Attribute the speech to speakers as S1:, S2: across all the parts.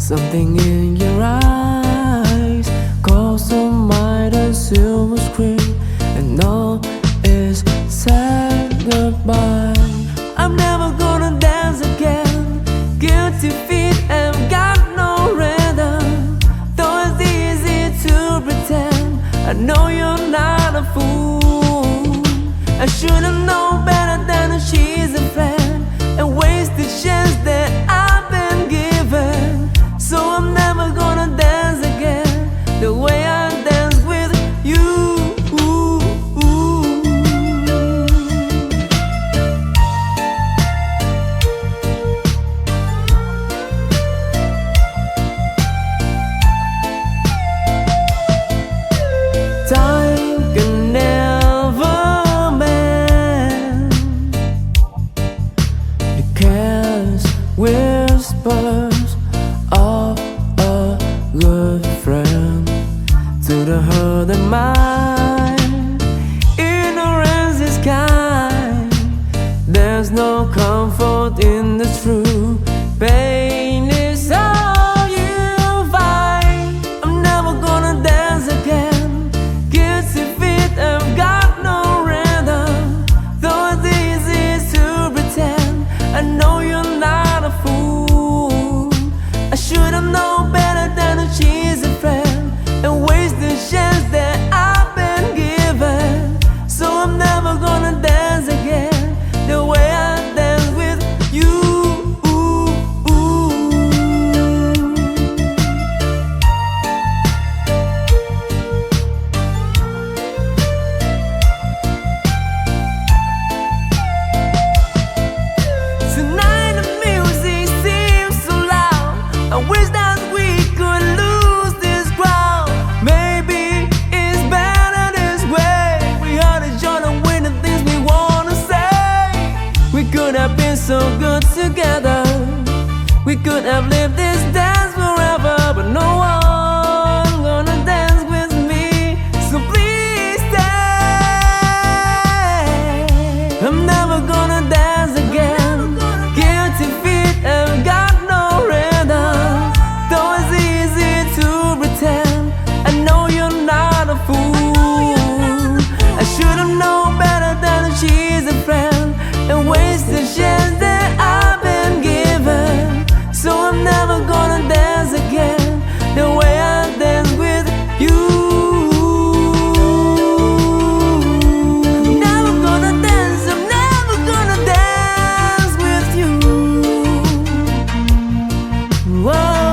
S1: Something in your eyes calls to mind a silver screen, and all is said goodbye. I'm never gonna dance again. Guilty feet have got no rhythm. Though it's easy to pretend, I know you're not a fool. I should've known better than she's a friend, and waste the chance that I've been given. So I'm never gonna dance again the way I dance with you. Time can never mend the careless whispers of a good friend. To the hurting mind, ignorance is kind. There's no comfort in the truth. Pain is all you find. I'm never gonna dance again. Guilty feet have got no rhythm. Though it's easy to pretend, I know you're not a fool. I should've known better than she's a friend, and waste the chance that I've been given. So I'm never gonna dance again the way I dance with you. Tonight the music seems so loud. I wish that we could lose this crowd. Maybe it's better this way. We ought to join and win the things we wanna say. We could have been so good together. We could have lived this dance forever, but no one gonna dance with me. So please stay. I'm never gonna dance again. Guilty feet have got no rhythm. Though it's easy to pretend, I know you're not a fool. I should've known better than she's a friend, and waste the chance that I've been given. So I'm never gonna dance again the way I dance with you. I'm never gonna dance, I'm never gonna dance with you. Whoa.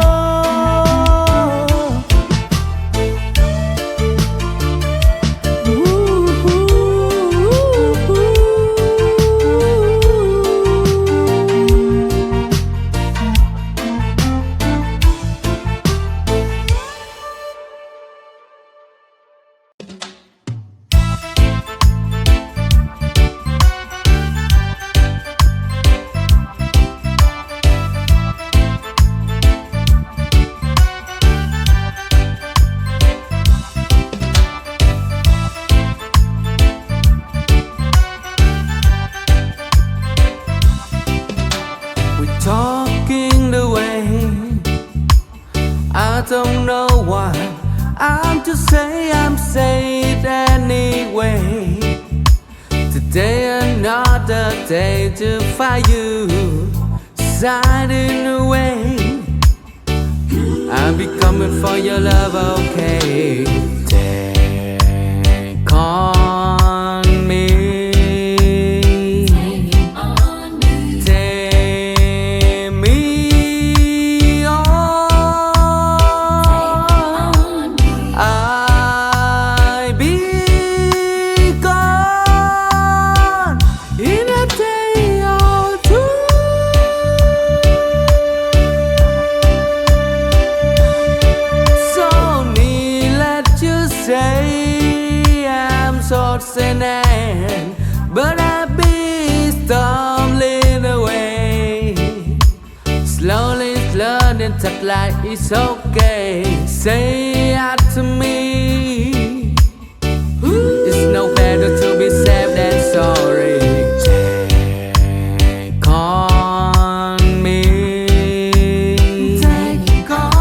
S1: We're talking the way I don't know why. I'm to say I'm safe anyway. Today another day to find you siding away. I'll be coming for your love, okay? Take on me. Take me on. I'll be gone in a day or two. So let you say I'm so sad, but I'll be stumbling away. Slowly learning to like it's okay. Say out to me. It's no better to be sad than sorry. Take on me. Take on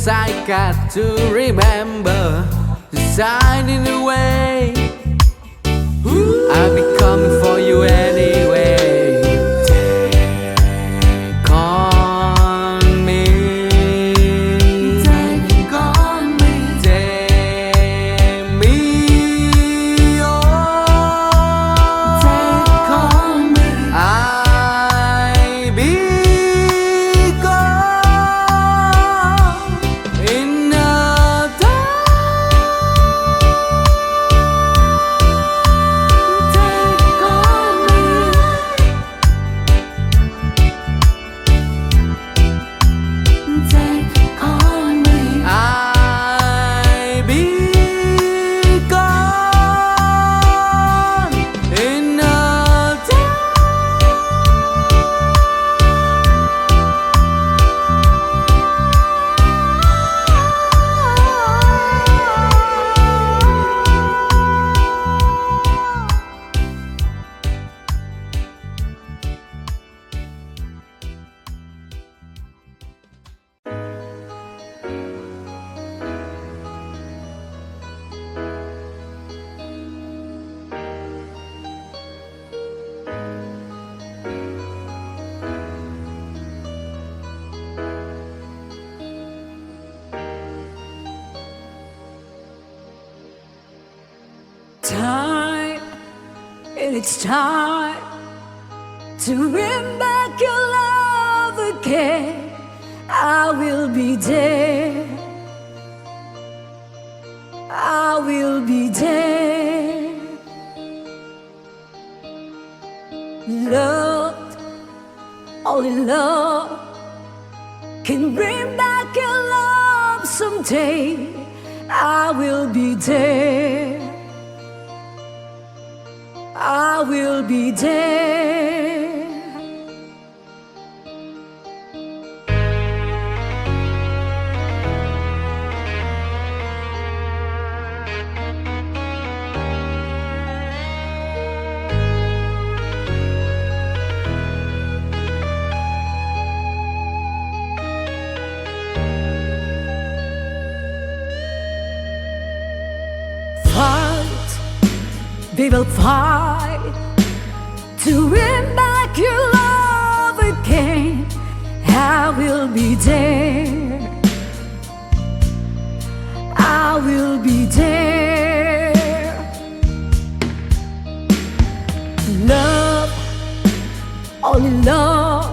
S1: things I got to remember, deciding the way I'll be coming for you anyway. Take on me, take on me, take me on, take on me. I be gone in the
S2: time, and it's time to bring back your love again. I will be there, I will be there. Love, only love can bring back your love someday. I will be there, I will be there. Fight, we will fight to win back your love again. I will be there, I will be there. Love, only love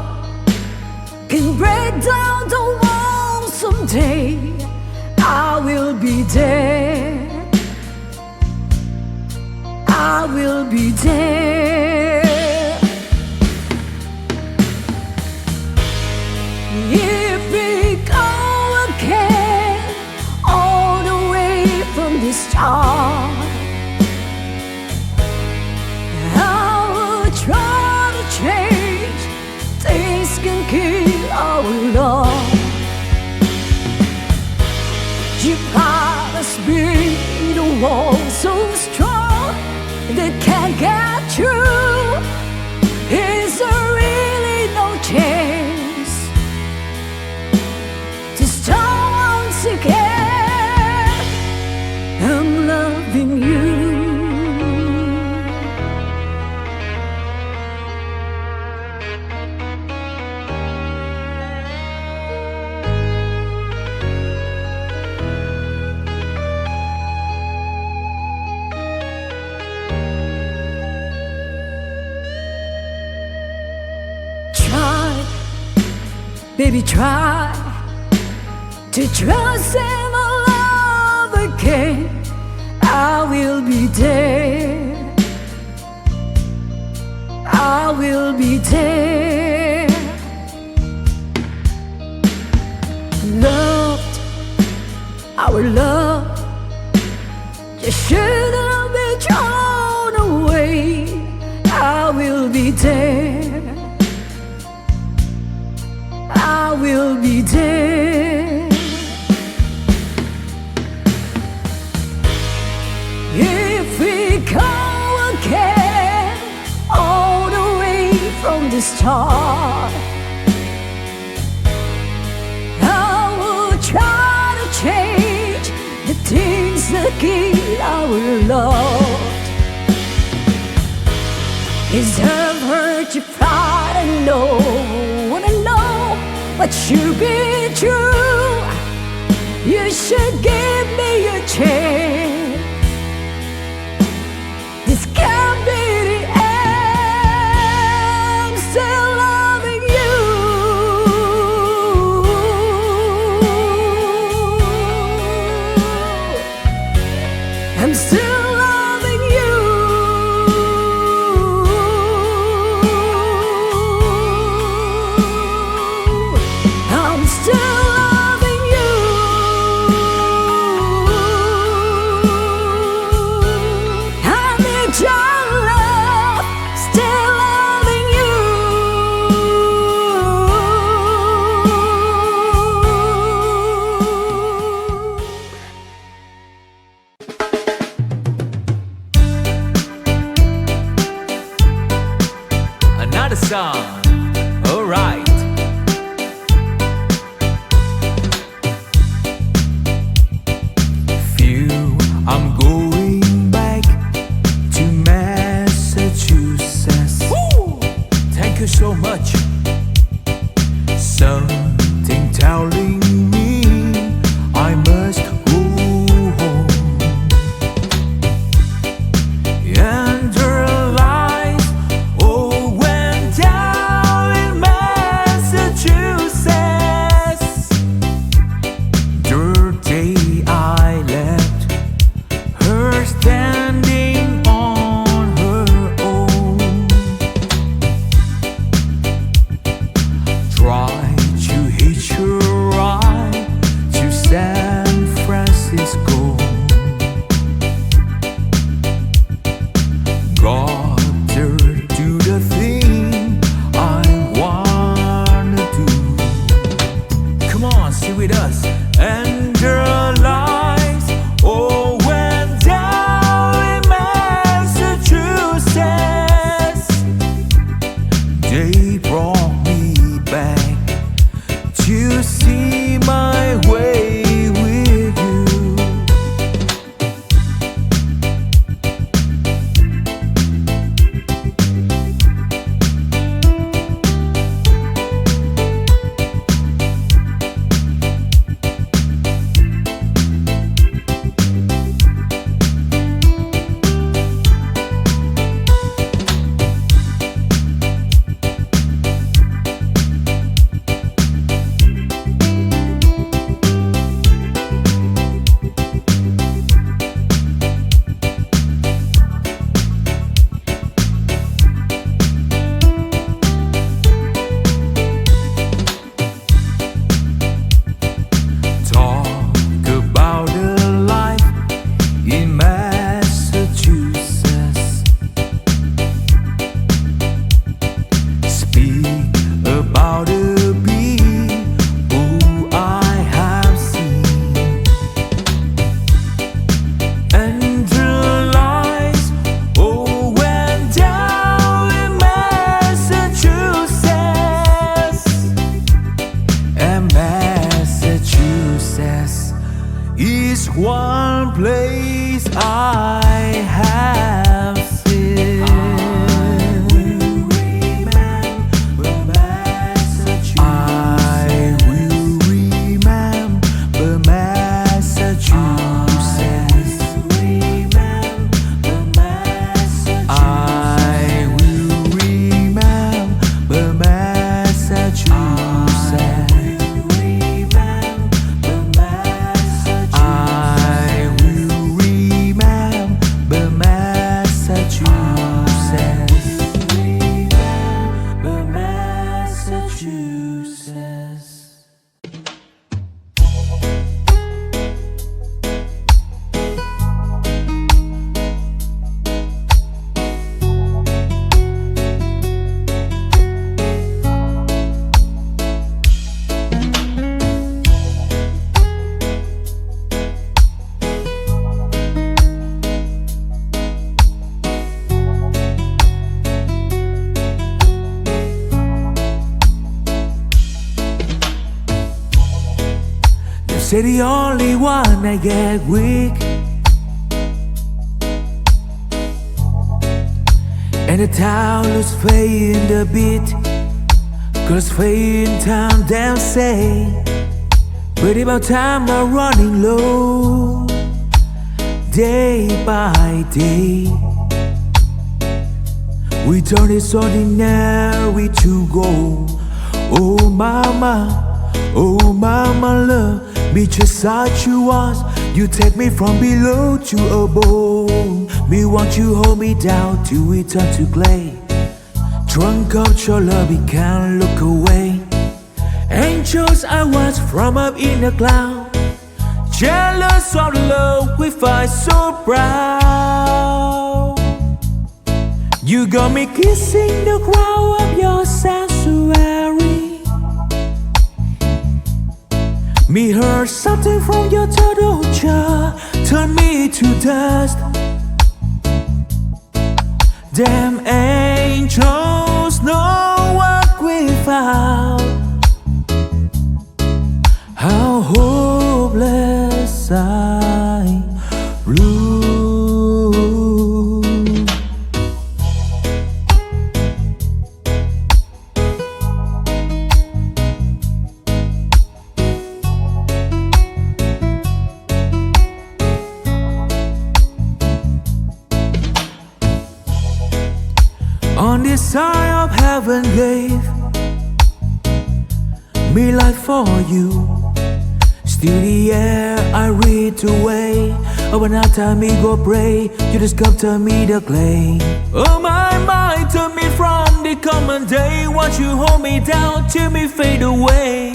S2: can break down the walls someday. I will be there, I will be there. If we go again, all the way from the start, I will try to change. Things can kill our love. You promised me the wall so strong that can't get through. Is there really no chance to start once again? I'm loving you. Baby, try to trust in my love again. I will be there, I will be there. Loved, our love just shouldn't be thrown away. I will be there, I will be there. If we go again, all the way from the start, I will try again our love. Is have hurt your pride, I know, but you be true. You should give me a chance. This can't be the end. Still loving you. I'm still loving you. I'm still loving you. I need your love. Still loving you.
S1: Another song, alright. Feel I'm going back to Massachusetts. Woo! Thank you so much. Something telling me I must go home. And realize all went down in Massachusetts. The day I left her standing on her own. Try to hitch a ride to San Francisco. Got her to the thing I wanna do. Come on, sing with us. And her lives all went down in Massachusetts. They brought me back to see my way with you. Talk about a life in Massachusetts. Speak about a bee who I have seen. And realize all went down in Massachusetts. And Massachusetts is one place I have seen. I will remember Massachusetts. I will remember Massachusetts. I will remember Massachusetts. I will remember Massachusetts. Say the only one I get weak And the town is fading the beat, 'cause fading time them say. But about time are running low, day by day. We turn this ordinary to gold. Oh mama love me just such you was. You take me from below to above. Me want you hold me down till we turn to clay. Drunk of your love, we can't look away. Angels I watch from up in the cloud. Jealous of the love we find so proud. You got me kissing the ground of your sanctuary. Me heard something from your turtle jar, turn me to dust. Damn angels know what we found. How hopeless I blue. On this side of heaven gave me life for you. Still the air I read away. Oh, when I time me go pray, you just come to me the clay. Oh my mind, turn me from the common day. Watch you hold me down till me fade away.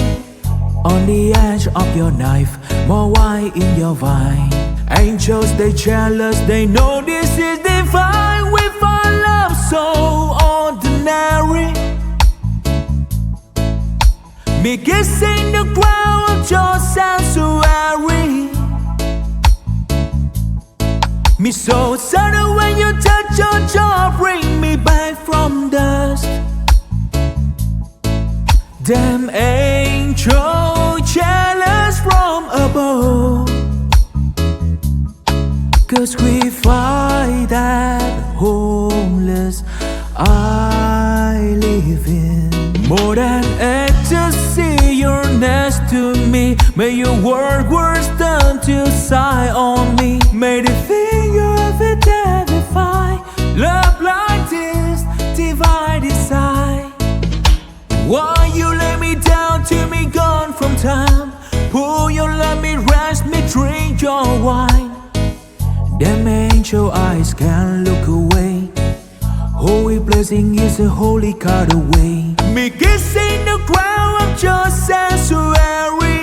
S1: On the edge of your knife, more wine in your vine. Angels they jealous, they know this is divine. We find love so ordinary. Me kissing the ground of your sanctuary. Me so sudden when you touch your jaw, bring me back from dust. Damn angel jealous from above, 'cause we find that homeless I live in. More than ecstasy, you're next to me. May your words turn to sigh on me. May the finger of it defy. Love like this, divide decide. Why you let me down till me gone from time? Pull your let me rest, me drink your wine. Them angel eyes can't look away. Holy blessing is a holy card away. Me kissing the ground of your sanctuary.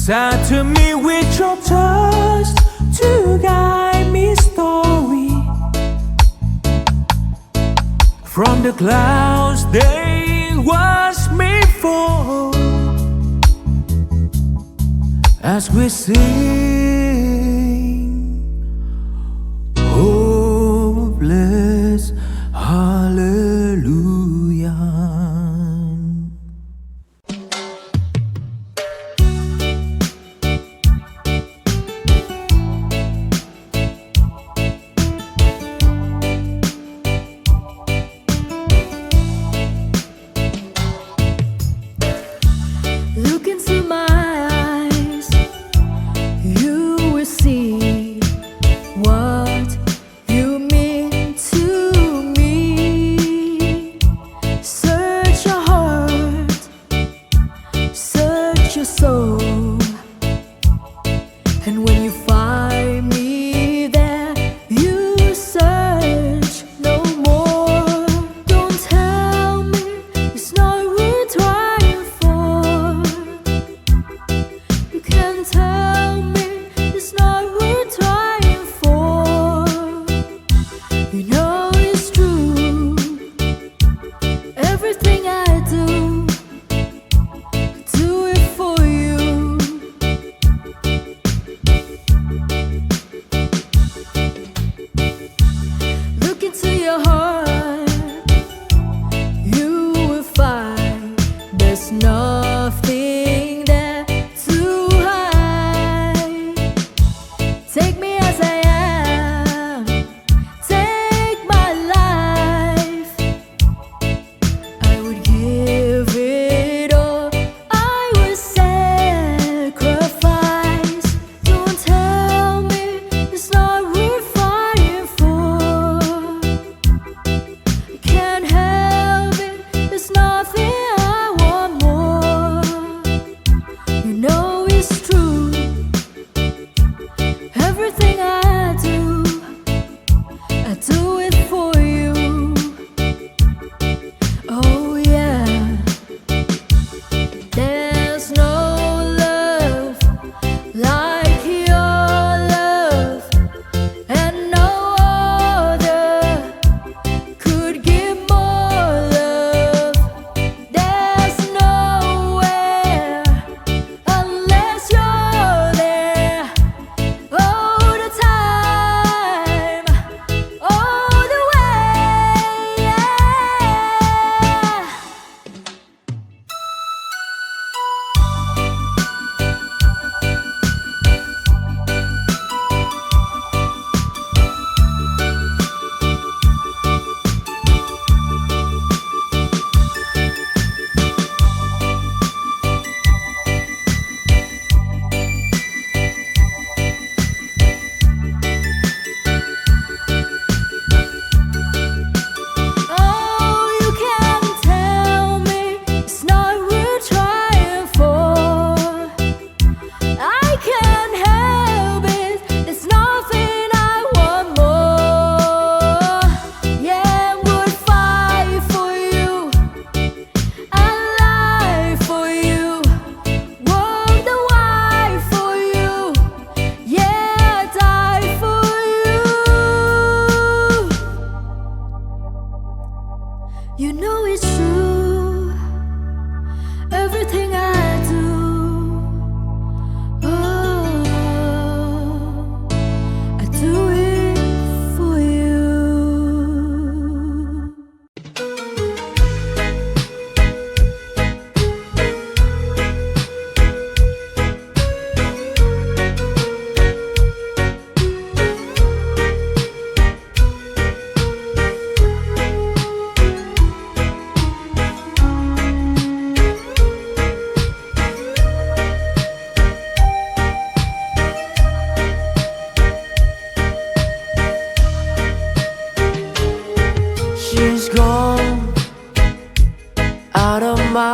S1: Sad to me with your touch to guide me story. From the clouds they watch me fall, as we sing hopeless hallelujah.
S2: Look into my eyes, you will see what you mean to me. Search your heart, search your soul, and when you find me there, you search no more. Don't tell me it's not worth trying for. You can tell me it's not worth trying for. You know it's true. Everything I do it for you. Look into your heart, you will find there's nothing there to hide. Take me as I am, take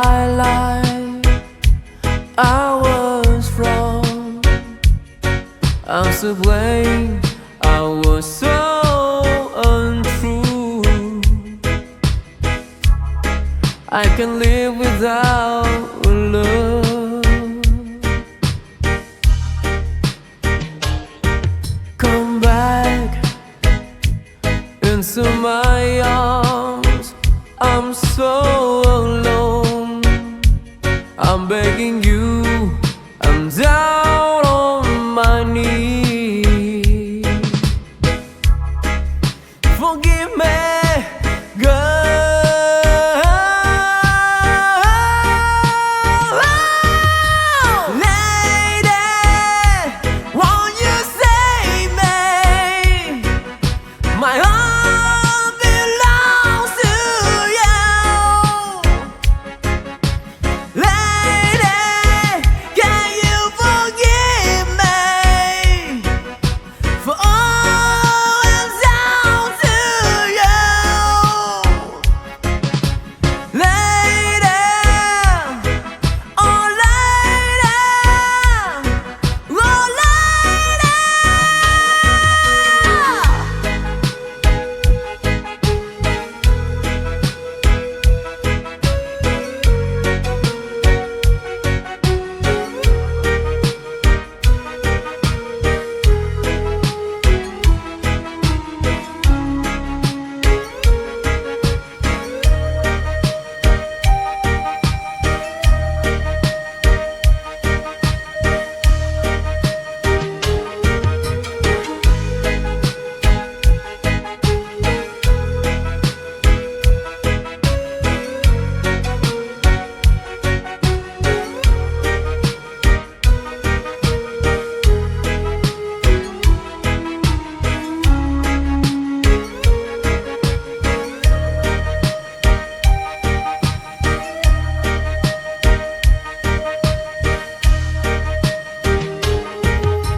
S1: my life I was wrong. I'm to blame. I was so untrue. I can live without love. Come back into my arms. I'm so alone. I'm begging you. I'm down on my knees. Forgive me, girl. Lady, won't you save me? My heart belongs to you. Lady, can you forgive me for all I've done to you? Lady, oh lady, oh lady.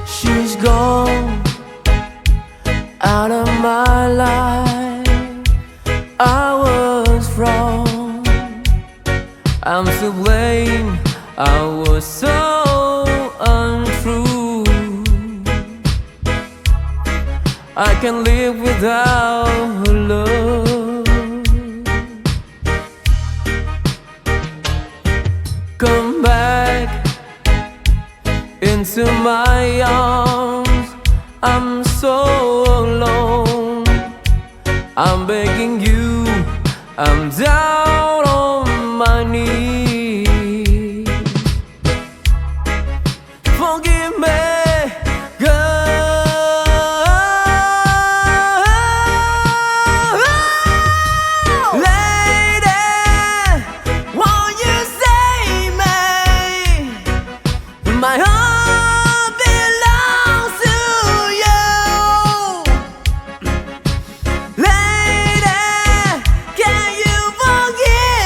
S1: She's gone out of my life. I was wrong. I'm to blame. I was so untrue. I can live without her love. Come back into my arms. I'm so alone. I'm begging you. I'm down on my knees. Forgive me, girl. Lady, won't you save me? My heart belongs to you. Lady, can you forgive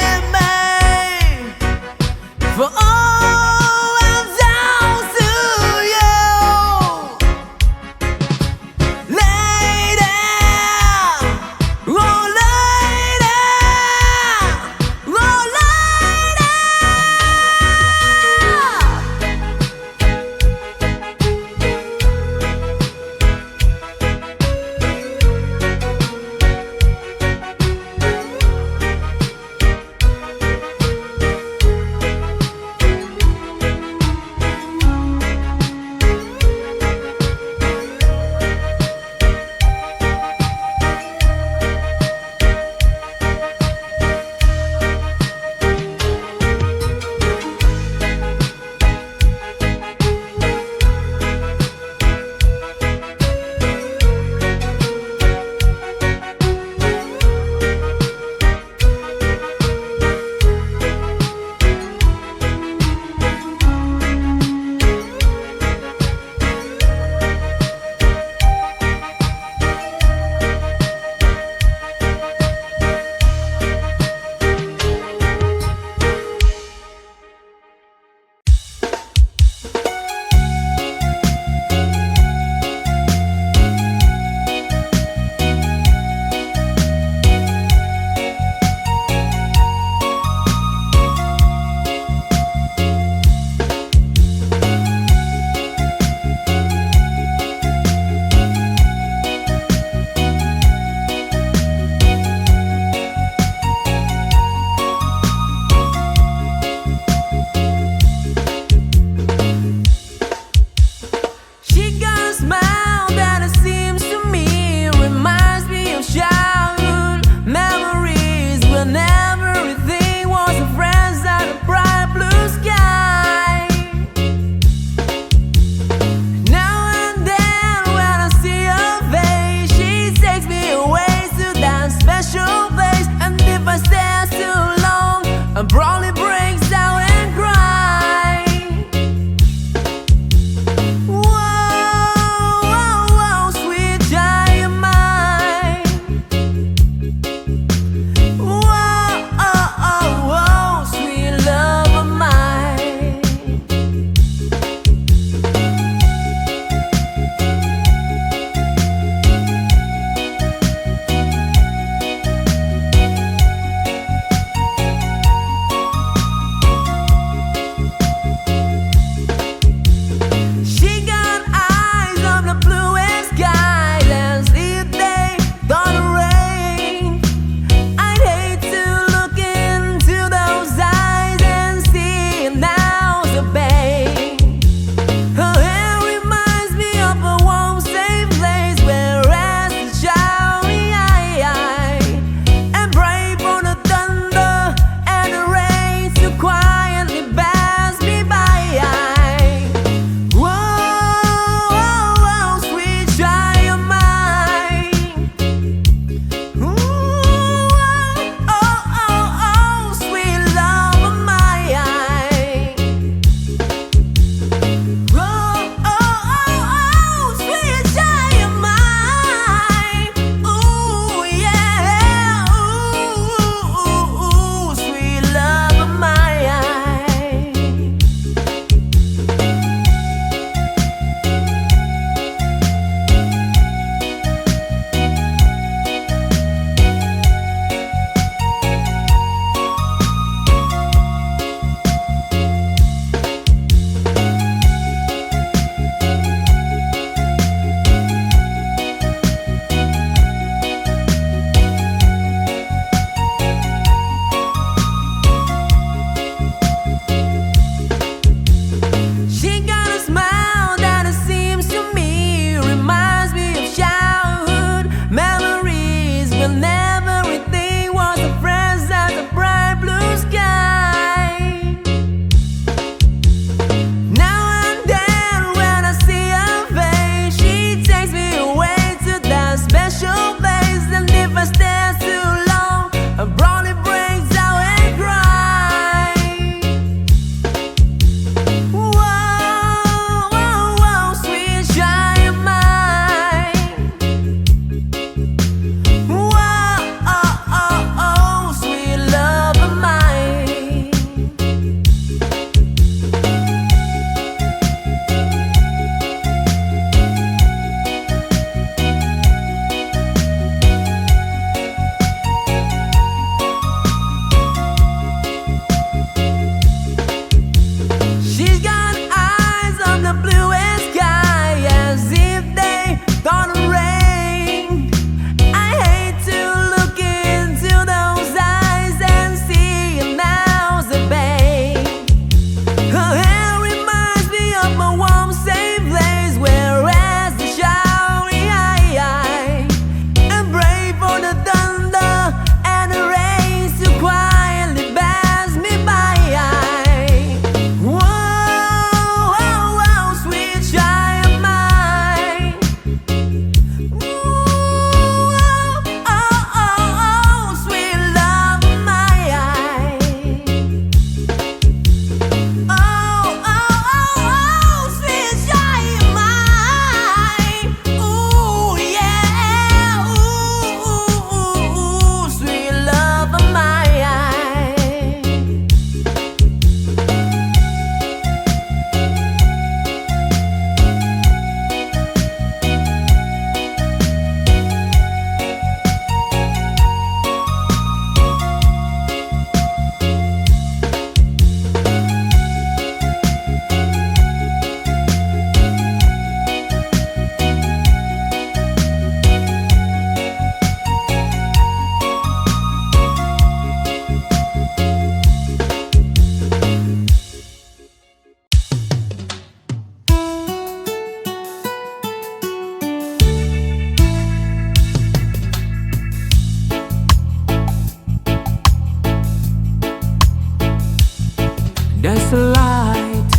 S1: There's a light,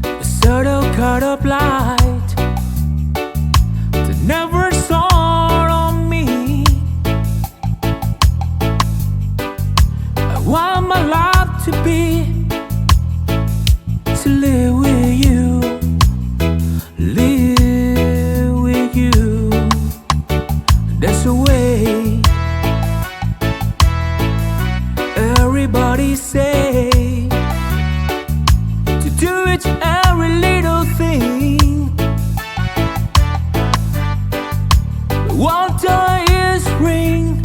S1: a subtle cut of light that never shone on me. I want my life to be to live with you, live with you. That's the way everybody say, to do each every little thing. One time is ring,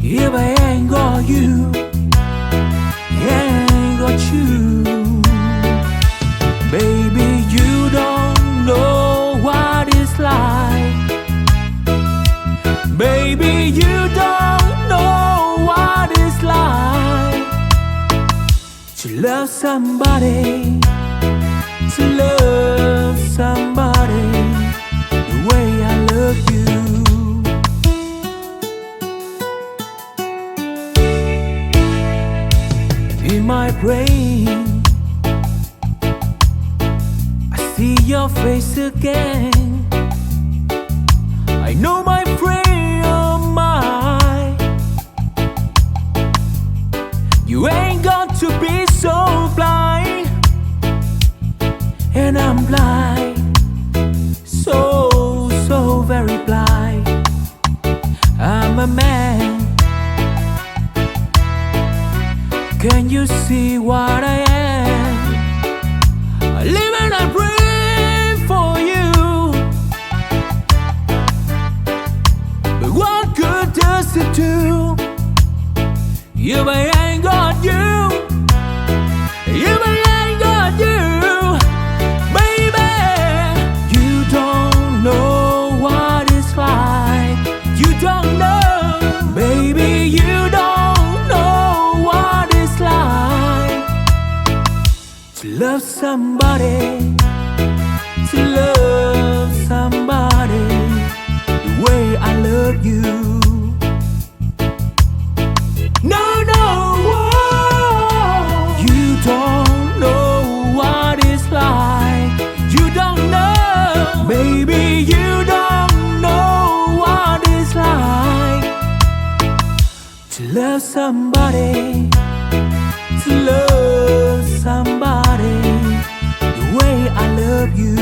S1: if I ain't got you, ain't got you. Baby, you don't know what it's like. Baby, you don't know what it's like to love somebody, to love somebody the way I love you. In my brain, I see your face again. I know my friend of mine, you ain't got to be so blind. And I'm blind, so, so very blind. I'm a man. Can you see what I am? I live and I breathe for you. But what good does it do if I ain't got you? If I ain't got you, baby, you don't know what it's like. You don't know, baby, you don't know what it's like to love somebody, to love somebody the way I love you. No, no, you don't know what it's like. You don't know, baby, you don't know what it's like to love somebody, to love somebody the way I love you.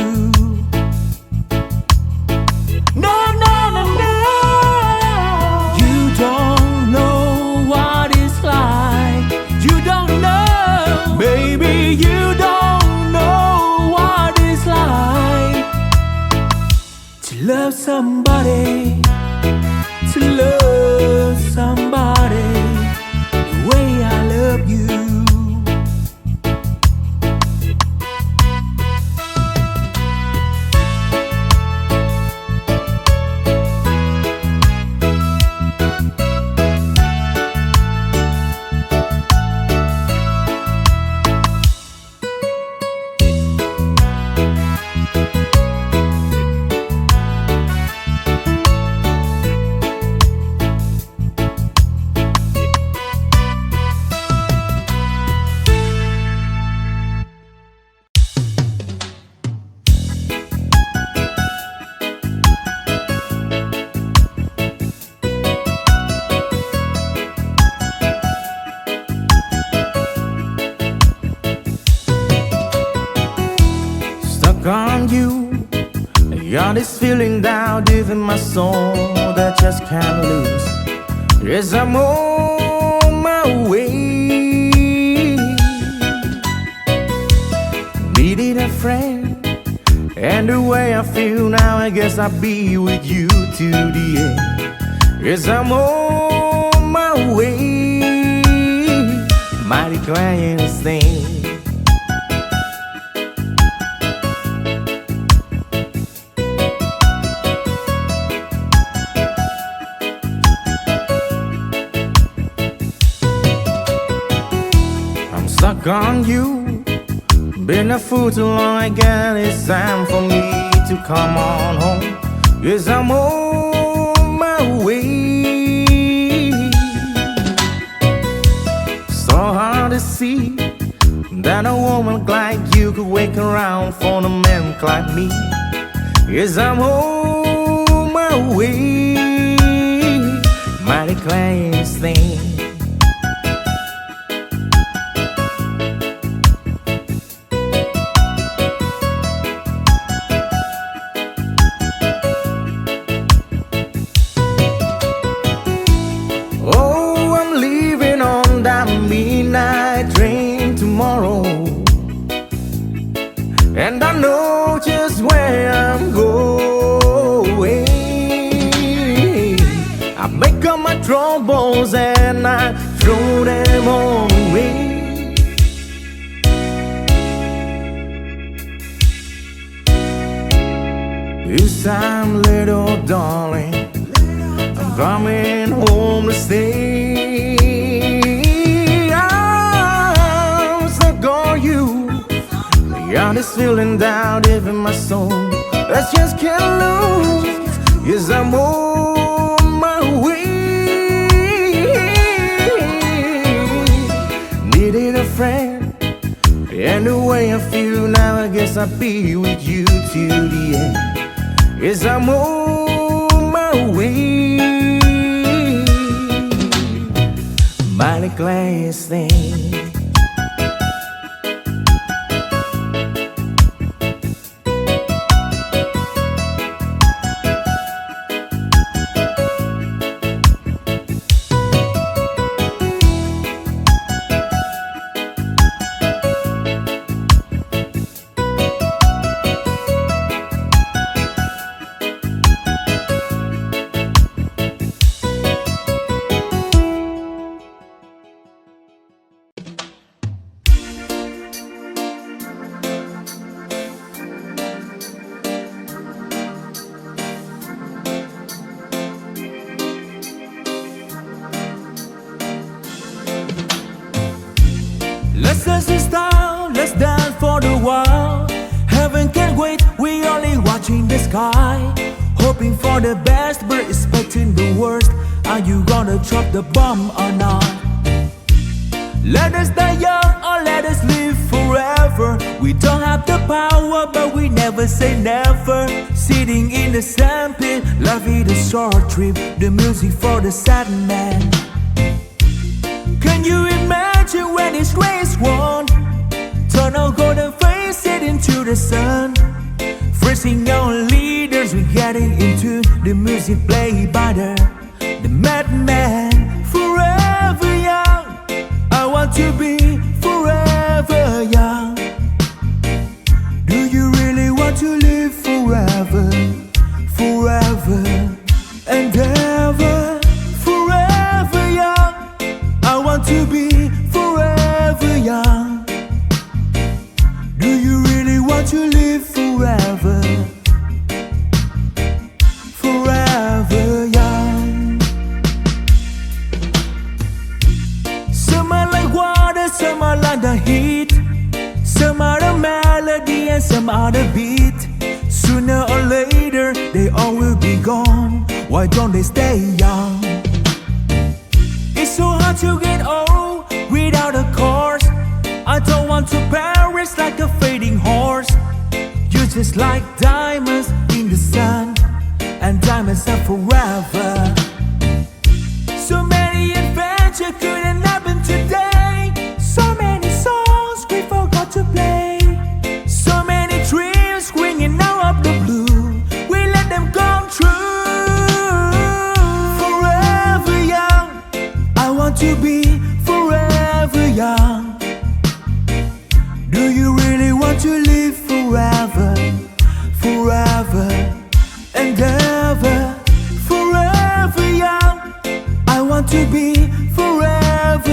S1: No, no, no, no, you don't know what it's like. You don't know, baby, you don't know what it's like to love somebody, to love somebody the way I love you.
S3: On you, I got this feeling down deep in my soul that just can't lose. Yes, I'm on my way. Needed a friend, and the way I feel now, I guess I'll be with you to the end. Yes, I'm on my way. Mighty crying thing. Stuck on you, been a fool too long. I guess it's time for me to come on home. Yes, I'm on my way. hard to see that a woman like you could wait around for a man like me. Yes, I'm on my way, mighty clandestine thing. Oh, I'm leaving on that midnight train tomorrow, and I know just where I'm going. I make up my troubles and I throw them all away. This time, little darling, I'm coming home to stay. I'm stuck on you. Got this feeling down deep in my soul. Let's just get loose. Yes, I'm on my way. Needed a friend, and the way I feel now, I guess I'll be with you till the end. Yes, I'm on my way. Mighty clandestine.
S1: Let's dance in style, let's dance for the while. Heaven can't wait, we only watching the sky. Hoping for the best, but expecting the worst. Are you gonna drop the bomb or not? Let us die young or let us live forever. We don't have the power, but we never say never. Sitting in the sandpit, life is a short trip. The music for the sad man. Can you imagine when this race won? Turn our golden faces into the sun. Freezing our leaders, we're getting into the music played by the madman. Forever young, I want to be forever young. Do you really want to live forever? Forever and ever. Forever young, I want to be forever young. Do you really want to live forever? Forever young. Some are like water, some are like the heat. Some are the melody and some are the beat. Sooner or later, they all will be gone. Why don't they stay young? It's so hard to get old without a course. I don't want to perish like a fading horse. You're just like diamonds in the sun, and diamonds are forever. So many adventures couldn't happen today. So many songs we forgot to play. So many dreams swinging out of the blue. We let them come true. Forever young, I want to be forever young. Do you really want to live forever? Forever and ever. Forever young, I want to be forever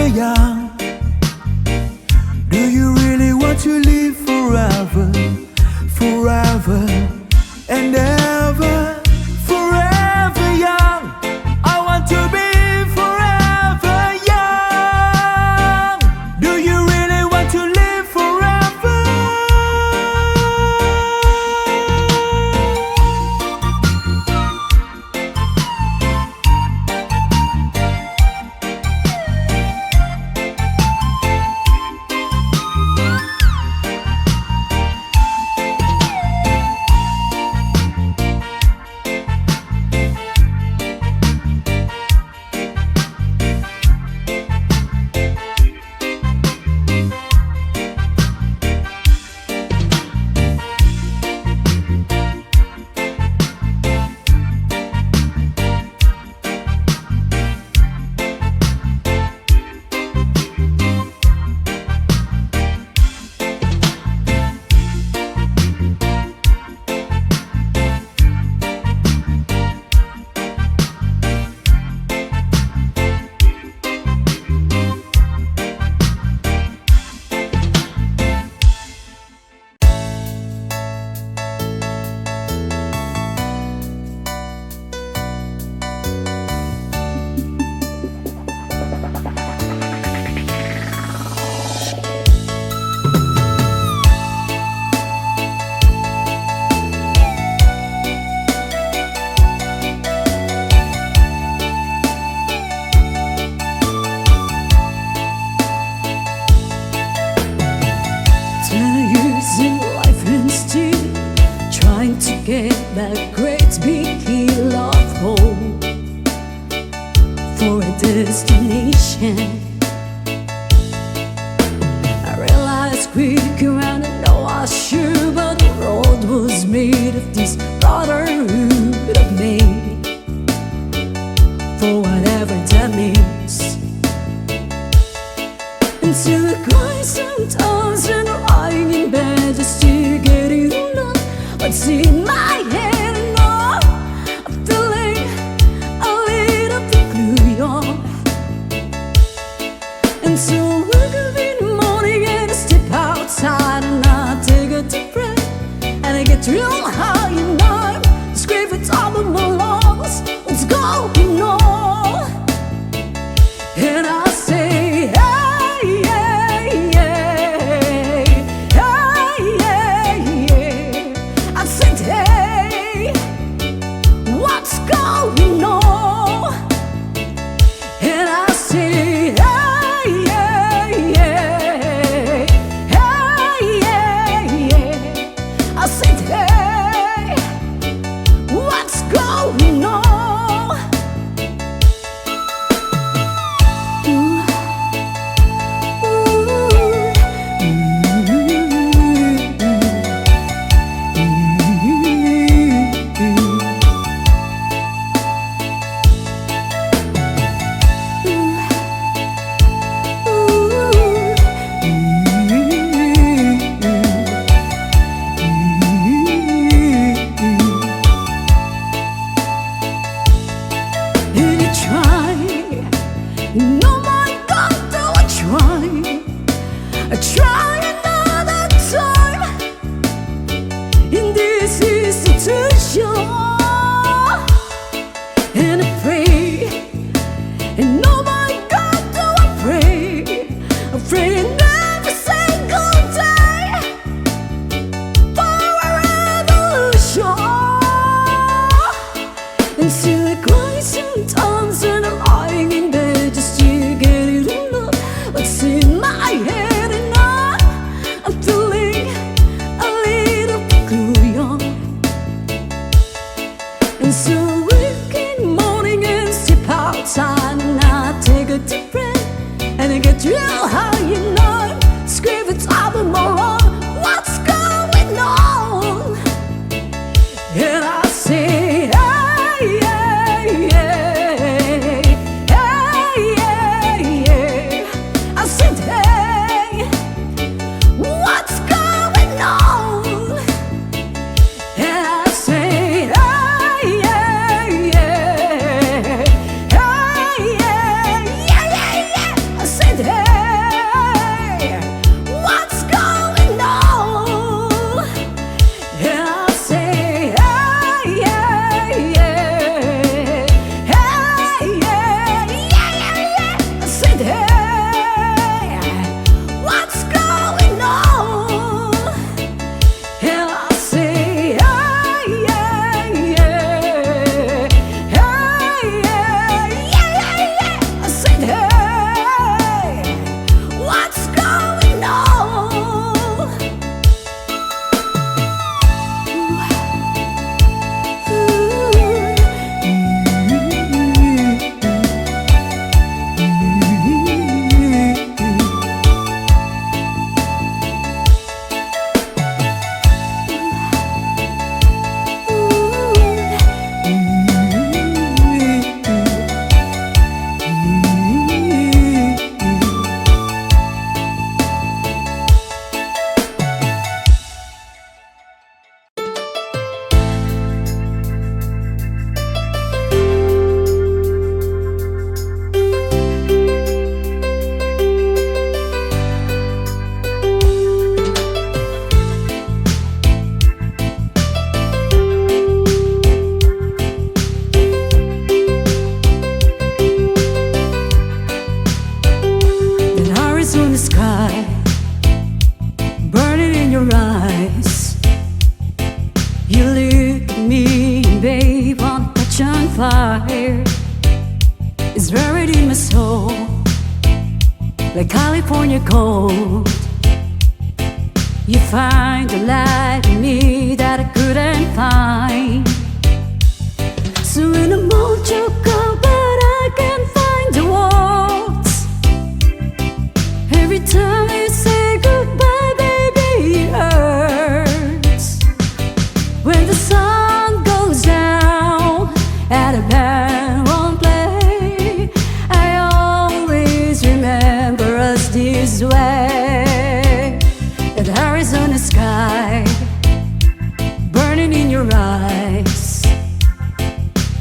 S2: that great big hill of hope for a destination. I realized quick around and no I was sure, but the road was made of this brotherhood of me, for whatever that means. Until I cry sometimes when I'm lying in bed just to get it enough. What's in my head and all I'm feeling a little bit blue on. Until I wake up in the morning and I step outside and I take a deep breath and I get real high and I'm screaming top of my lungs, what's going on? And I say, hey, hey, hey, hey, hey, hey. I said, hey, what's going on? And I say, hey, hey, hey, hey, hey, hey. I said, hey, what's going on? And you try, no my God, do I try another time in this institution, and I pray, and oh my God, do I pray every single day for a revolution. Until I cry sometimes when I'm lying in bed just to get it enough. What's in my head and I'm feeling a little peculiar. And so I wake in the morning and step outside and I take a deep breath and I get real high and I'm screaming top of my lungs, what's going on? And I say, hey, hey, hey, hey, hey, hey. I said, hey, what's going on? And I say, hey, hey, hey, hey, hey, hey. I said, hey, what's going on? And I say, hey, hey, hey, hey, hey. I said, hey, what's going on? And I say, hey, hey, hey, hey, hey. I said, hey, what's going on? The Arizona sky burning in your eyes. You look at me, babe, on touch on fire. It's buried in my soul, like California cold. You find the light in me that I couldn't find. So in a mood you go, but I can't find the words. Every time you say goodbye, baby, it hurts. When the sun goes down and the band won't play, I always remember us this way. The Arizona sky burning in your eyes.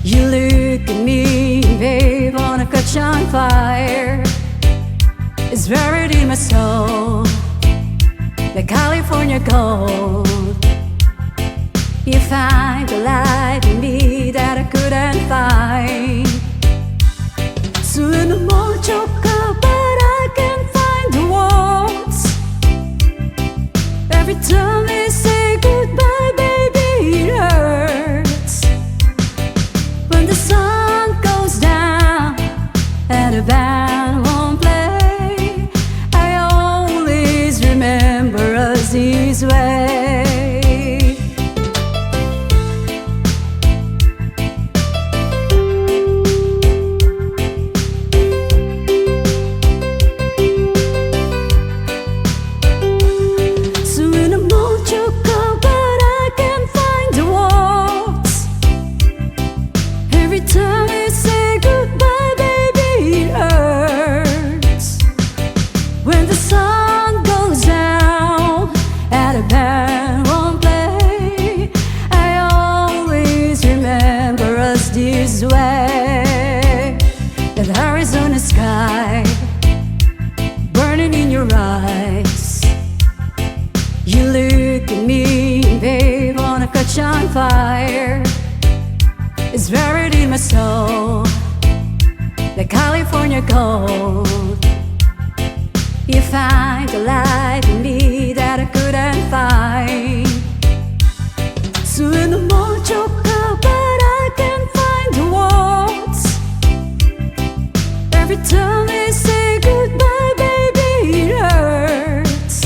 S2: You look at me, babe, wanna catch on fire. It's buried in my soul, like California gold. You find the light in me that I couldn't find. So in the morning choke up, but I can't find the words. Every time we say goodbye, baby, it hurts. When the sun goes down and the band won't play, I always remember us this way. So in the mood you go, but I can't find the words. Every time we say goodbye, baby, it hurts. When the sun goes down and the band won't play, I always remember us this way. That Arizona sky burning in your eyes. You look at me, babe, wanna catch on fire. It's buried in my soul, like California gold. You find the light in me that I couldn't find. So in the morning choke up, but I can't find the words. Every time we say goodbye, baby, it hurts.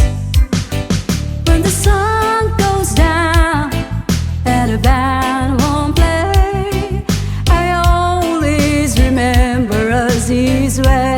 S2: When the sun goes down and the band won't play, I always remember us this way.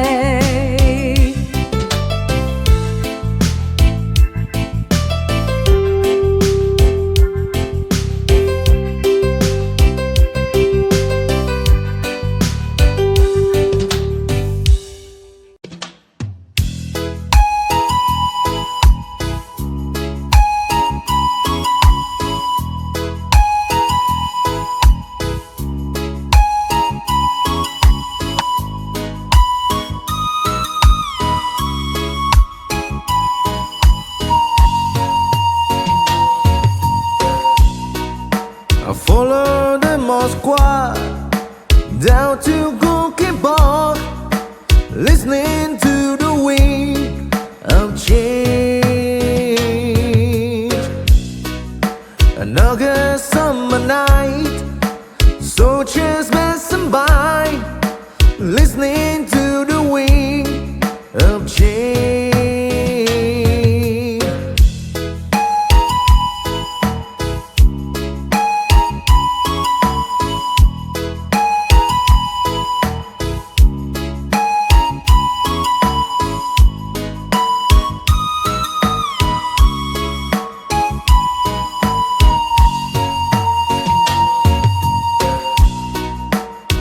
S3: I follow the Moskwa down to Gorky Bar, listening to the wind of change. Another summer night, soldiers passing by, listening to the wind of change.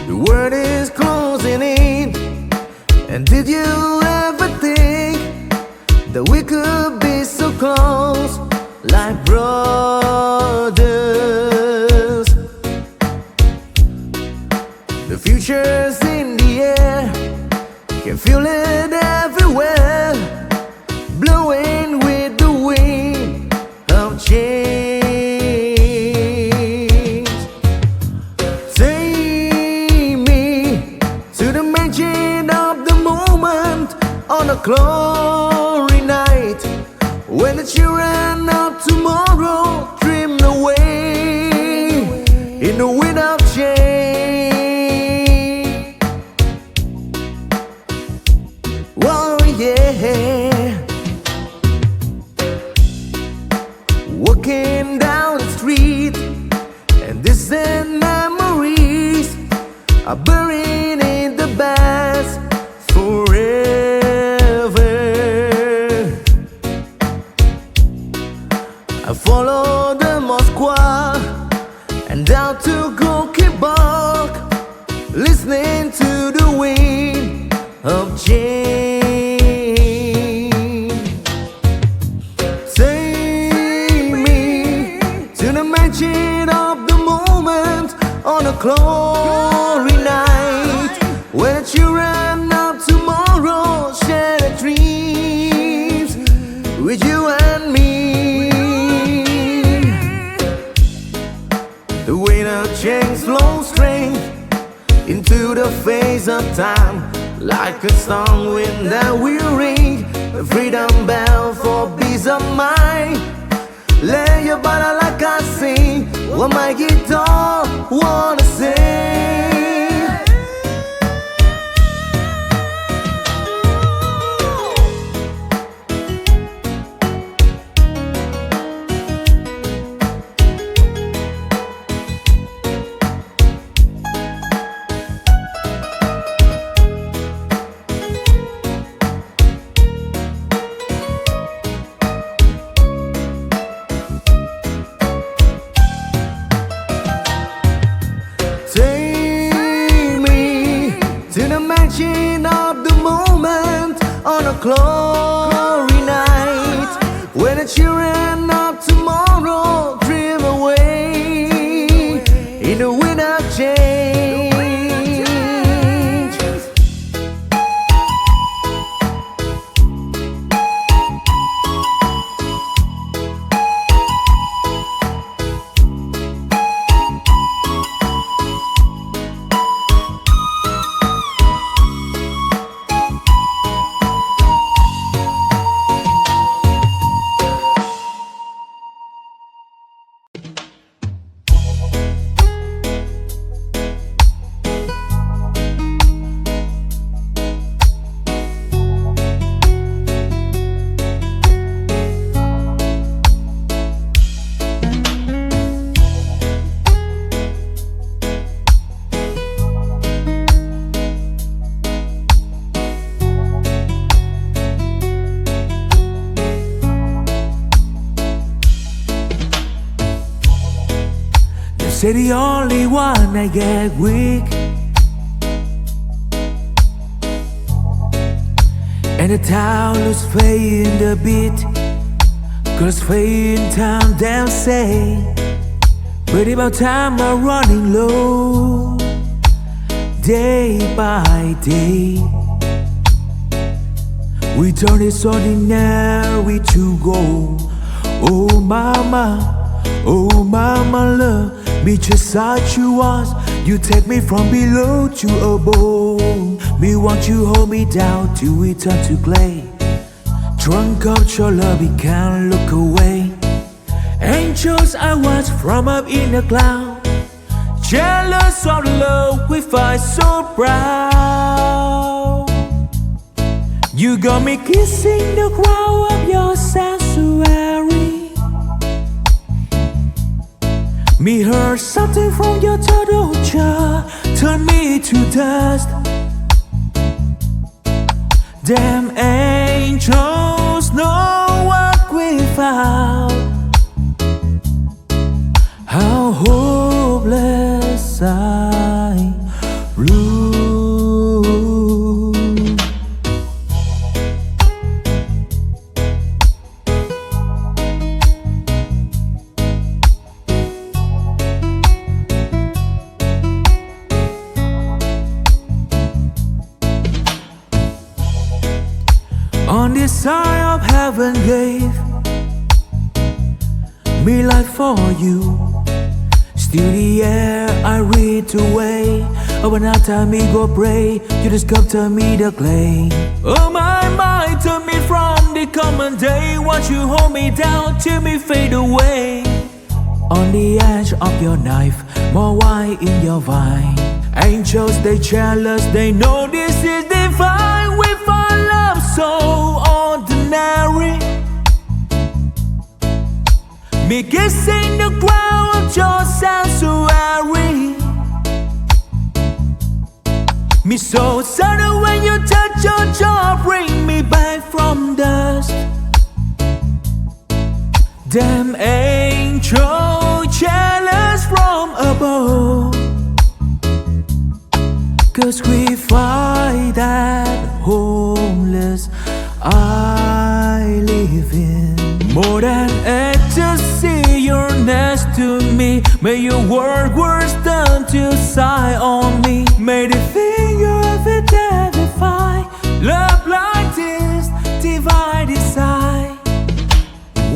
S3: The world is closing in, and did you ever think that we could be so close, like brothers? The future's in the air, can feel it everywhere, blowing with the wind of change. Take me to the magic of the moment on a glory night, when the children of tomorrow dream away in the wind of change. Whoa, yeah. glory night, when children of tomorrow share their dreams with you and me. The wind of change flows straight into the face of time, like a strong wind that will ring the freedom bell for peace of mind. Lay your body like I sing, what my guitar wanna say. Take me to the magic of the moment on a glory night, when the children of tomorrow dream away in the wind of change.
S1: Say the only one I get weak, and the town is playing the beat, cause playing town they'll say. But about time I'm running low, day by day. We turn this ordinary to gold. Oh mama love me just as you was. You take me from below to above. Me want you hold me down till we turn to clay. Drunk out your love, we can't look away. Angels I watch from up in the cloud, jealous of the love we fight so proud. You got me kissing the ground of your sanctuary. Me heard something from your turtle jaw, turn me to dust. Damn angels know what we found. How hopeless I blue. On this side of heaven gave me life for you. Still the air I read away. Oh, when I time me go pray, you just come to me the clay. Oh my mind, turn me from the common day. Watch you hold me down till me fade away. On the edge of your knife, more wine in your vine. Angels they jealous, they know this is divine. We find love so ordinary. Me kissing the ground of your sanctuary. Me so sudden when you touch your jaw, bring me back from dust. Damn angel jealous from above, 'cause we fight that homeless I live in. More than ecstasy, you're next to me. me. May your words turn to sigh on me. May the thing you ever defy. Love like this, divide decide.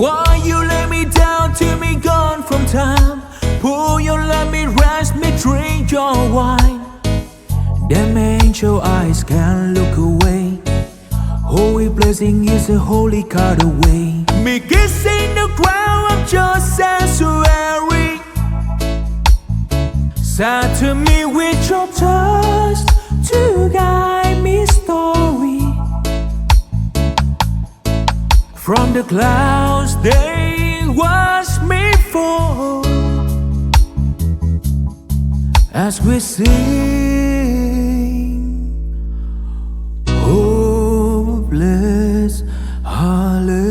S1: Why you let me down till me gone from time? Pull your let me rest me drink your wine. Them angel eyes can't look away. Holy blessing is a holy card away. Me kissing the ground, I'm just sanctuary. Sad to me with your touch to guide me story. From the clouds they watch me fall. As we sing hopeless hallelujah.